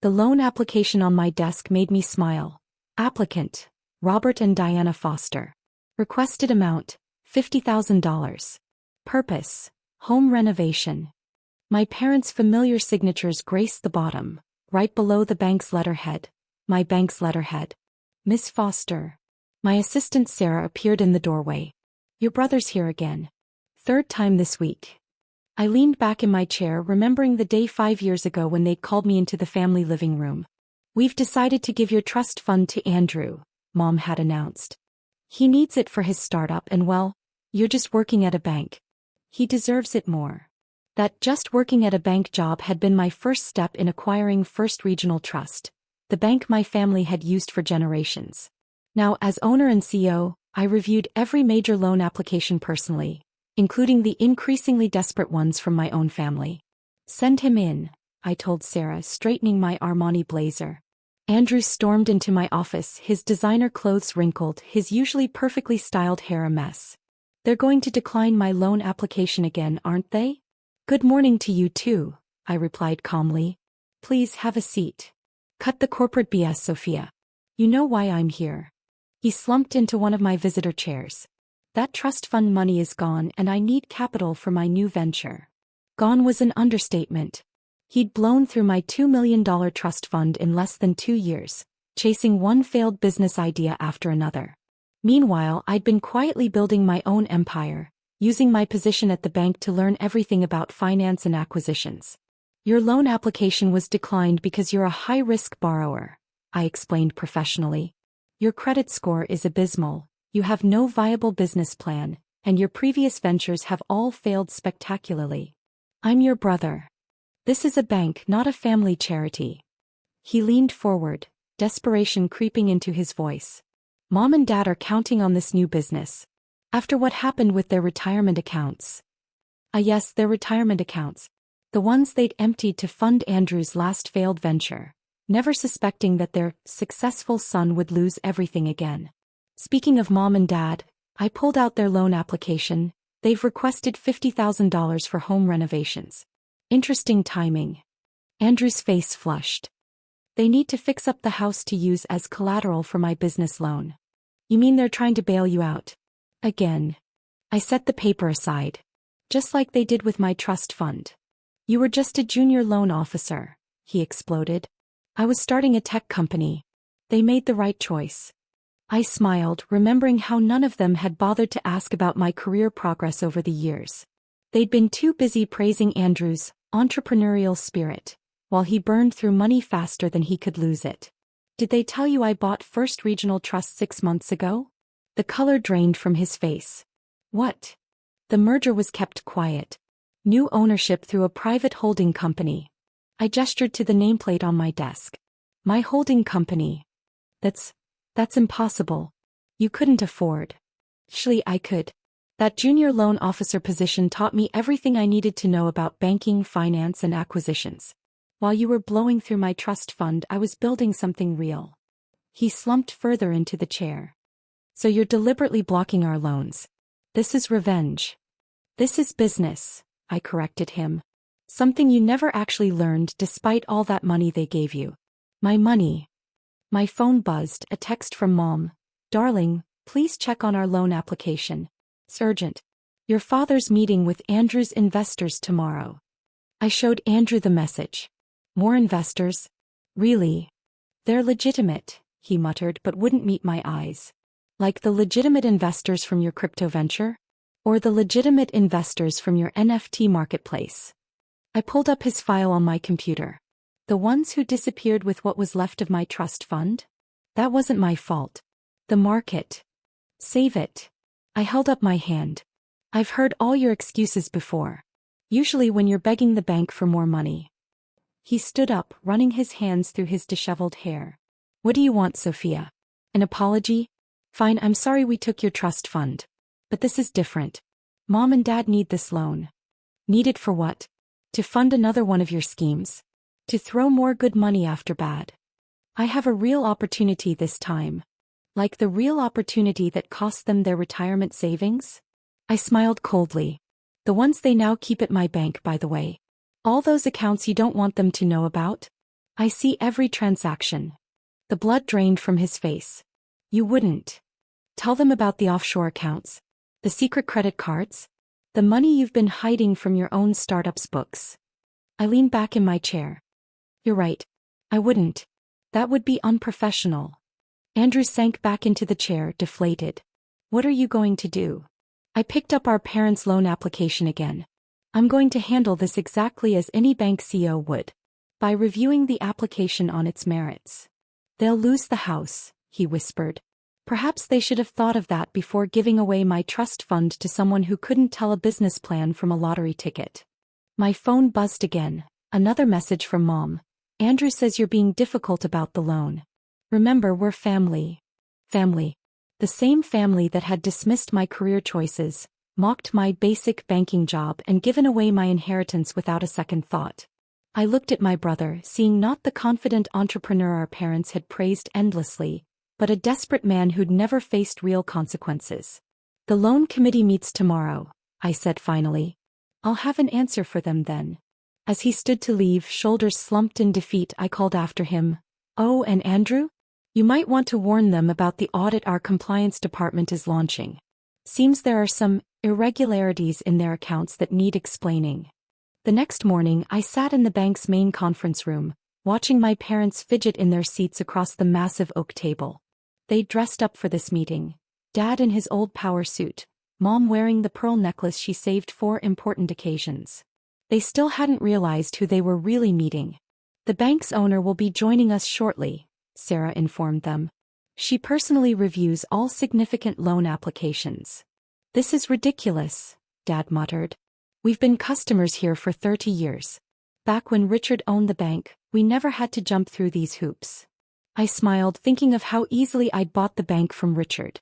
The loan application on my desk made me smile. Applicant: Robert and Diana Foster. Requested amount: $50,000. Purpose: home renovation. My parents' familiar signatures graced the bottom, right below the bank's letterhead. My bank's letterhead. Miss Foster. My assistant Sarah appeared in the doorway. Your brother's here again. Third time this week. I leaned back in my chair, remembering the day 5 years ago when they called me into the family living room. We've decided to give your trust fund to Andrew, Mom had announced. He needs it for his startup and well, you're just working at a bank. He deserves it more. That just working at a bank job had been my first step in acquiring First Regional Trust, the bank my family had used for generations. Now, as owner and CEO, I reviewed every major loan application personally, including the increasingly desperate ones from my own family. Send him in, I told Sarah, straightening my Armani blazer. Andrew stormed into my office, his designer clothes wrinkled, his usually perfectly styled hair a mess. They're going to decline my loan application again, aren't they? Good morning to you too, I replied calmly. Please have a seat. Cut the corporate BS, Sophia. You know why I'm here. He slumped into one of my visitor chairs. That trust fund money is gone and I need capital for my new venture. Gone was an understatement. He'd blown through my $2 million trust fund in less than 2 years, chasing one failed business idea after another. Meanwhile, I'd been quietly building my own empire, using my position at the bank to learn everything about finance and acquisitions. Your loan application was declined because you're a high-risk borrower, I explained professionally. Your credit score is abysmal, you have no viable business plan, and your previous ventures have all failed spectacularly. I'm your brother. This is a bank, not a family charity. He leaned forward, desperation creeping into his voice. Mom and Dad are counting on this new business. After what happened with their retirement accounts. Yes, their retirement accounts. The ones they'd emptied to fund Andrew's last failed venture, never suspecting that their successful son would lose everything again. Speaking of Mom and Dad, I pulled out their loan application. They've requested $50,000 for home renovations. Interesting timing. Andrew's face flushed. They need to fix up the house to use as collateral for my business loan. You mean they're trying to bail you out? Again. I set the paper aside. Just like they did with my trust fund. You were just a junior loan officer, he exploded. I was starting a tech company. They made the right choice. I smiled, remembering how none of them had bothered to ask about my career progress over the years. They'd been too busy praising Andrew's entrepreneurial spirit, while he burned through money faster than he could lose it. Did they tell you I bought First Regional Trust 6 months ago? The color drained from his face. What? The merger was kept quiet. New ownership through a private holding company. I gestured to the nameplate on my desk. My holding company. That's impossible. You couldn't afford. Actually, I could. That junior loan officer position taught me everything I needed to know about banking, finance, and acquisitions. While you were blowing through my trust fund, I was building something real. He slumped further into the chair. So you're deliberately blocking our loans. This is revenge. This is business, I corrected him. Something you never actually learned despite all that money they gave you. My money. My phone buzzed, a text from Mom. Darling, please check on our loan application. It's urgent. Your father's meeting with Andrew's investors tomorrow. I showed Andrew the message. More investors? Really? They're legitimate, he muttered, but wouldn't meet my eyes. Like the legitimate investors from your crypto venture? Or the legitimate investors from your NFT marketplace? I pulled up his file on my computer. The ones who disappeared with what was left of my trust fund? That wasn't my fault. The market. Save it. I held up my hand. I've heard all your excuses before. Usually when you're begging the bank for more money. He stood up, running his hands through his disheveled hair. What do you want, Sophia? An apology? Fine, I'm sorry we took your trust fund. But this is different. Mom and Dad need this loan. Need it for what? To fund another one of your schemes? To throw more good money after bad? I have a real opportunity this time. Like the real opportunity that cost them their retirement savings? I smiled coldly. The ones they now keep at my bank, by the way. All those accounts you don't want them to know about? I see every transaction. The blood drained from his face. You wouldn't tell them about the offshore accounts, the secret credit cards, the money you've been hiding from your own startup's books. I leaned back in my chair. You're right. I wouldn't. That would be unprofessional. Andrew sank back into the chair, deflated. What are you going to do? I picked up our parents' loan application again. I'm going to handle this exactly as any bank CEO would. By reviewing the application on its merits. They'll lose the house, he whispered. Perhaps they should have thought of that before giving away my trust fund to someone who couldn't tell a business plan from a lottery ticket. My phone buzzed again. Another message from Mom. Andrew says you're being difficult about the loan. Remember, we're family. Family. The same family that had dismissed my career choices, mocked my basic banking job, and given away my inheritance without a second thought. I looked at my brother, seeing not the confident entrepreneur our parents had praised endlessly, but a desperate man who'd never faced real consequences. The loan committee meets tomorrow, I said finally. I'll have an answer for them then. As he stood to leave, shoulders slumped in defeat, I called after him. Oh, and Andrew? You might want to warn them about the audit our compliance department is launching. Seems there are some irregularities in their accounts that need explaining. The next morning, I sat in the bank's main conference room, watching my parents fidget in their seats across the massive oak table. They dressed up for this meeting. Dad in his old power suit, Mom wearing the pearl necklace she saved for important occasions. They still hadn't realized who they were really meeting. The bank's owner will be joining us shortly, Sarah informed them. She personally reviews all significant loan applications. This is ridiculous, Dad muttered. We've been customers here for 30 years. Back when Richard owned the bank, we never had to jump through these hoops. I smiled, thinking of how easily I'd bought the bank from Richard.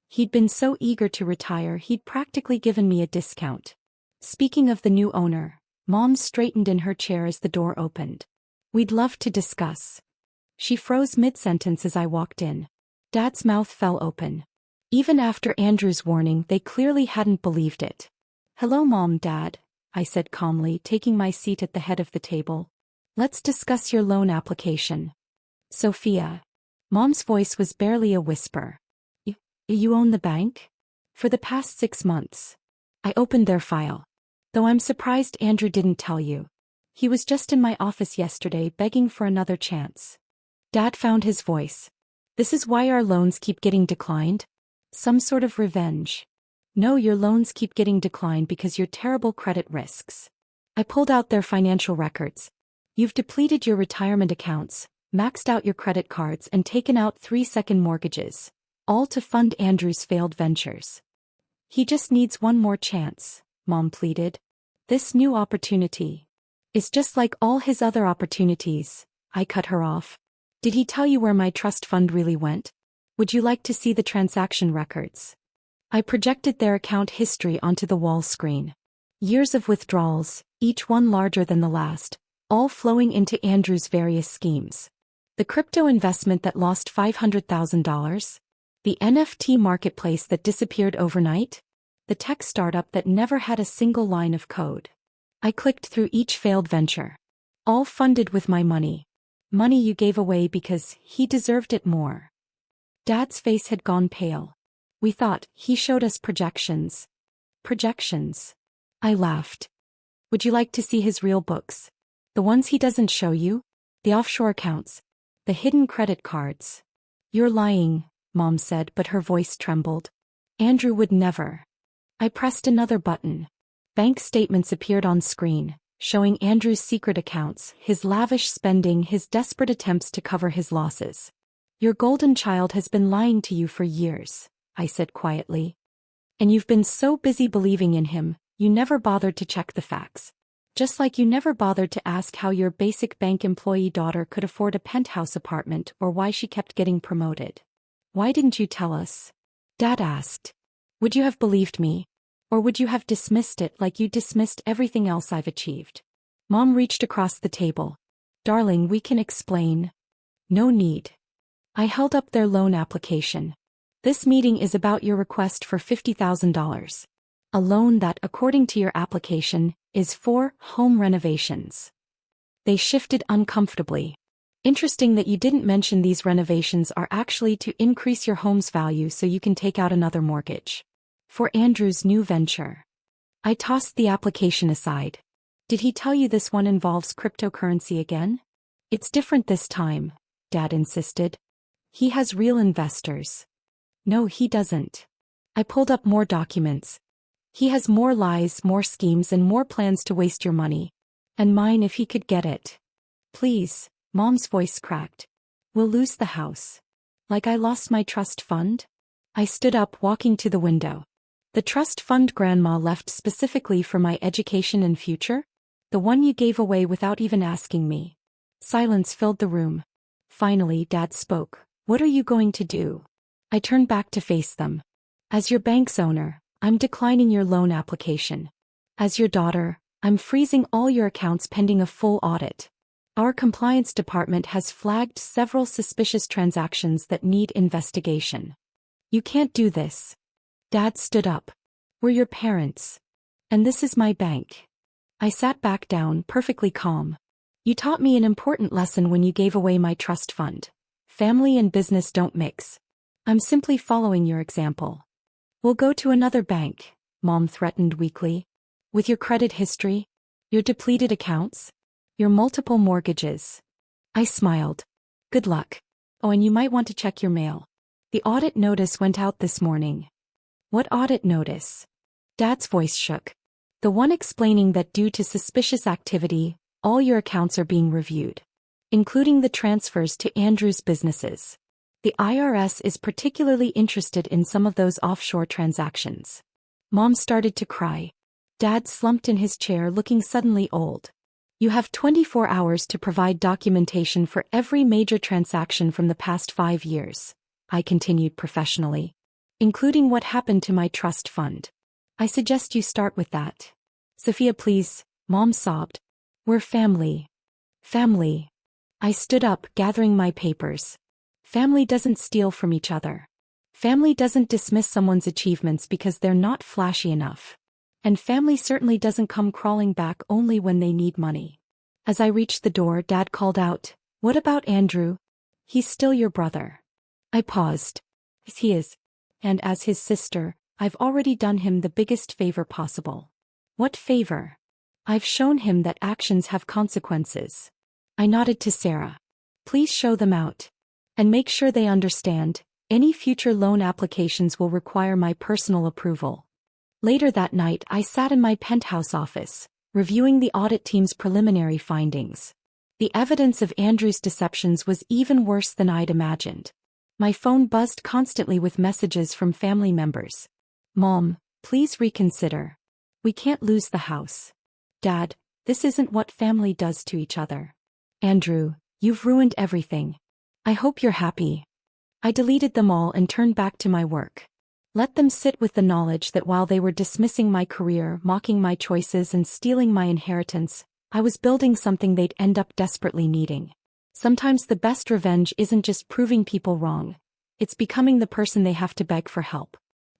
He'd been so eager to retire, he'd practically given me a discount. Speaking of the new owner, Mom straightened in her chair as the door opened. We'd love to discuss. She froze mid-sentence as I walked in. Dad's mouth fell open. Even after Andrew's warning, they clearly hadn't believed it. Hello, Mom, Dad, I said calmly, taking my seat at the head of the table. Let's discuss your loan application. Sophia. Mom's voice was barely a whisper. You own the bank? For the past 6 months. I opened their file. Though I'm surprised Andrew didn't tell you. He was just in my office yesterday begging for another chance. Dad found his voice. This is why our loans keep getting declined? Some sort of revenge. No, your loans keep getting declined because you're terrible credit risks. I pulled out their financial records. You've depleted your retirement accounts, maxed out your credit cards, and taken out 3-second mortgages, all to fund Andrew's failed ventures. He just needs one more chance, Mom pleaded. This new opportunity is just like all his other opportunities. I cut her off. Did he tell you where my trust fund really went? Would you like to see the transaction records? I projected their account history onto the wall screen. Years of withdrawals, each one larger than the last, all flowing into Andrew's various schemes. The crypto investment that lost $500,000? The NFT marketplace that disappeared overnight? The tech startup that never had a single line of code. I clicked through each failed venture. All funded with my money. Money you gave away because he deserved it more. Dad's face had gone pale. We thought he showed us projections. Projections. I laughed. Would you like to see his real books? The ones he doesn't show you? The offshore accounts. The hidden credit cards. You're lying, Mom said, but her voice trembled. Andrew would never. I pressed another button. Bank statements appeared on screen, showing Andrew's secret accounts, his lavish spending, his desperate attempts to cover his losses. Your golden child has been lying to you for years, I said quietly. And you've been so busy believing in him, you never bothered to check the facts. Just like you never bothered to ask how your basic bank employee daughter could afford a penthouse apartment or why she kept getting promoted. Why didn't you tell us? Dad asked. Would you have believed me? Or would you have dismissed it like you dismissed everything else I've achieved? Mom reached across the table. Darling, we can explain. No need. I held up their loan application. This meeting is about your request for $50,000. A loan that, according to your application, is for home renovations. They shifted uncomfortably. Interesting that you didn't mention these renovations are actually to increase your home's value so you can take out another mortgage. For Andrew's new venture. I tossed the application aside. Did he tell you this one involves cryptocurrency again? It's different this time, Dad insisted. He has real investors. No, he doesn't. I pulled up more documents. He has more lies, more schemes, and more plans to waste your money. And mine if he could get it. Please, Mom's voice cracked. We'll lose the house. Like I lost my trust fund? I stood up, walking to the window. The trust fund Grandma left specifically for my education and future? The one you gave away without even asking me. Silence filled the room. Finally, Dad spoke. What are you going to do? I turned back to face them. As your bank's owner, I'm declining your loan application. As your daughter, I'm freezing all your accounts pending a full audit. Our compliance department has flagged several suspicious transactions that need investigation. You can't do this. Dad stood up. We're your parents. And this is my bank. I sat back down, perfectly calm. You taught me an important lesson when you gave away my trust fund. Family and business don't mix. I'm simply following your example. We'll go to another bank, Mom threatened weakly. With your credit history, your depleted accounts, your multiple mortgages. I smiled. Good luck. Oh, and you might want to check your mail. The audit notice went out this morning. What audit notice? Dad's voice shook. The one explaining that due to suspicious activity, all your accounts are being reviewed, including the transfers to Andrew's businesses. The IRS is particularly interested in some of those offshore transactions. Mom started to cry. Dad slumped in his chair, looking suddenly old. You have 24 hours to provide documentation for every major transaction from the past 5 years, I continued professionally, including what happened to my trust fund. I suggest you start with that. Sophia, please, Mom sobbed. We're family. Family. I stood up, gathering my papers. Family doesn't steal from each other. Family doesn't dismiss someone's achievements because they're not flashy enough. And family certainly doesn't come crawling back only when they need money. As I reached the door, Dad called out, What about Andrew? He's still your brother. I paused. Yes, he is. And as his sister, I've already done him the biggest favor possible. What favor? I've shown him that actions have consequences. I nodded to Sarah. Please show them out. And make sure they understand, any future loan applications will require my personal approval. Later that night, I sat in my penthouse office, reviewing the audit team's preliminary findings. The evidence of Andrew's deceptions was even worse than I'd imagined. My phone buzzed constantly with messages from family members. Mom, please reconsider. We can't lose the house. Dad, this isn't what family does to each other. Andrew, you've ruined everything. I hope you're happy. I deleted them all and turned back to my work. Let them sit with the knowledge that while they were dismissing my career, mocking my choices, and stealing my inheritance, I was building something they'd end up desperately needing. Sometimes the best revenge isn't just proving people wrong. It's becoming the person they have to beg for help.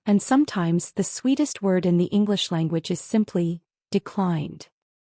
And sometimes the sweetest word in the English language is simply, declined.